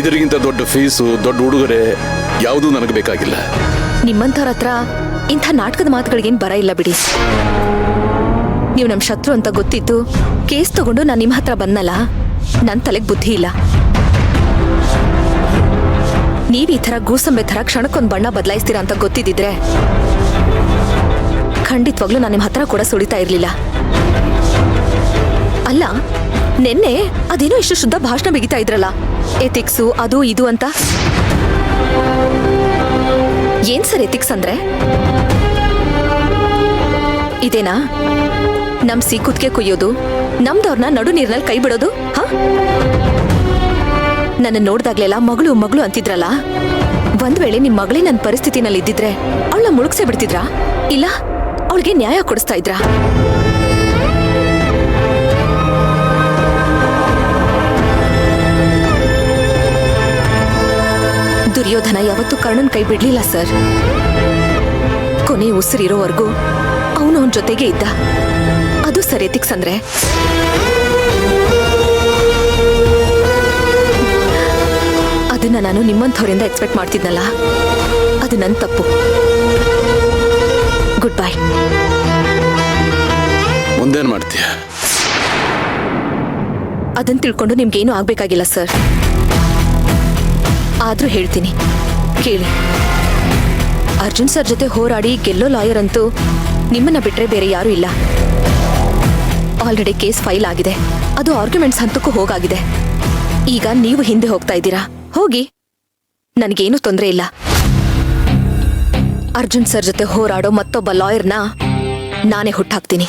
ಇದರಿಗಿಂತ ದೊಡ್ಡ ಫೀಸು, ದೊಡ್ಡ ಉಡುಗೊರೆ ಯಾವುದೂ ನನಗೆ ಬೇಕಾಗಿಲ್ಲ. ನಿಮ್ಮಂಥವ್ರ ಹತ್ರ ಇಂಥ ನಾಟಕದ ಮಾತುಗಳಿಗೇನು ಬರ ಇಲ್ಲ ಬಿಡಿ. ನೀವು ನಮ್ಮ ಶತ್ರು ಅಂತ ಗೊತ್ತಿದ್ದು ಕೇಸ್ ತಗೊಂಡು ನಾನು ನಿಮ್ಮ ಹತ್ರ ಬಂದಲ್ಲ, ನನ್ನ ತಲೆಗೆ ಬುದ್ಧಿ ಇಲ್ಲ. ನೀವು ಈ ಥರ ಗೂಸಂಬೆ ಥರ ಕ್ಷಣಕ್ಕೊಂದು ಬಣ್ಣ ಬದಲಾಯಿಸ್ತೀರಾ ಅಂತ ಗೊತ್ತಿದ್ದಿದ್ರೆ ಖಂಡಿತವಾಗ್ಲೂ ನಾನು ನಿಮ್ಮ ಹತ್ರ ಕೂಡ ಸುಳಿತಾ ಇರಲಿಲ್ಲ. ಅಲ್ಲ, ನೆನ್ನೆ ಅದೇನೋ ಇಷ್ಟು ಶುದ್ಧ ಭಾಷಣ ಬಿಗಿತಾ ಇದ್ರಲ್ಲ, ಎಥಿಕ್ಸು ಅದು ಇದು ಅಂತ. ಏನ್ ಸರ್ ಎಥಿಕ್ಸ್ ಅಂದ್ರೆ? ಇದೇನಾ ನಮ್ ಕುತ್ತಿಗೆ ಕುಯ್ಯೋದು, ನಮ್ದವ್ರನ್ನ ನಡು ನೀರ್ನಲ್ಲಿ ಕೈ ಬಿಡೋದು? ಹ, ನನ್ನ ನೋಡ್ದಾಗ್ಲೆಲ್ಲ ಮಗಳು ಮಗಳು ಅಂತಿದ್ರಲ್ಲ, ಒಂದ್ ವೇಳೆ ನಿಮ್ ಮಗಳೇ ನನ್ನ ಪರಿಸ್ಥಿತಿನಲ್ಲಿ ಇದ್ದಿದ್ರೆ ಅವಳನ್ನ ಮುಳುಗ್ಸೇ ಬಿಡ್ತಿದ್ರಾ, ಇಲ್ಲ ಅವಳಿಗೆ ನ್ಯಾಯ ಕೊಡಿಸ್ತಾ ಇದ್ರಾ? ದುರ್ಯೋಧನ ಯಾವತ್ತೂ ಕರ್ಣನ್ ಕೈ ಬಿಡ್ಲಿಲ್ಲ ಸರ್. ಕೊನೆ ಉಸಿರಿರೋವರೆಗೂ ಅವನು ಅವನ ಜೊತೆಗೆ ಇದ್ದ. ಅದು ಸರ್ ಎಥಿಕ್ಸ್ ಅಂದ್ರೆ. ಅದನ್ನ ನಾನು ನಿಮ್ಮಂಥವರಿಂದ ಎಕ್ಸ್ಪೆಕ್ಟ್ ಮಾಡ್ತಿದ್ನಲ್ಲ, ಅದು ನನ್ನ ತಪ್ಪು. Good bye. ಮುಂದೇನು ಮಾಡ್ತೀಯ? ಅದನ್ನ ತಿಳ್ಕೊಂಡು ನಿಮ್ಗೇನು ಆಗ್ಬೇಕಾಗಿಲ್ಲ ಸರ್. ಆದ್ರೂ ಹೇಳ್ತೀನಿ ಕೇಳಿ. ಅರ್ಜುನ್ ಸರ್ ಜೊತೆ ಹೋರಾಡಿ ಗೆಲ್ಲೋ ಲಾಯರ್ ಅಂತೂ ನಿಮ್ಮನ್ನ ಬಿಟ್ರೆ ಬೇರೆ ಯಾರೂ ಇಲ್ಲ. ಆಲ್ರೆಡಿ ಕೇಸ್ ಫೈಲ್ ಆಗಿದೆ, ಅದು ಆರ್ಗ್ಯುಮೆಂಟ್ಸ್ ಹಂತಕ್ಕೂ ಹೋಗಾಗಿದೆ. ಈಗ ನೀವು ಹಿಂದೆ ಹೋಗ್ತಾ ಇದ್ದೀರಾ, ಹೋಗಿ, ನನಗೇನು ತೊಂದರೆ ಇಲ್ಲ. ಅರ್ಜುನ್ ಸರ್ ಜೊತೆ ಹೋರಾಡೋ ಮತ್ತೊಬ್ಬ ಲಾಯರ್ನ ನಾನೇ ಹುಟ್ಟಾಕ್ತೀನಿ.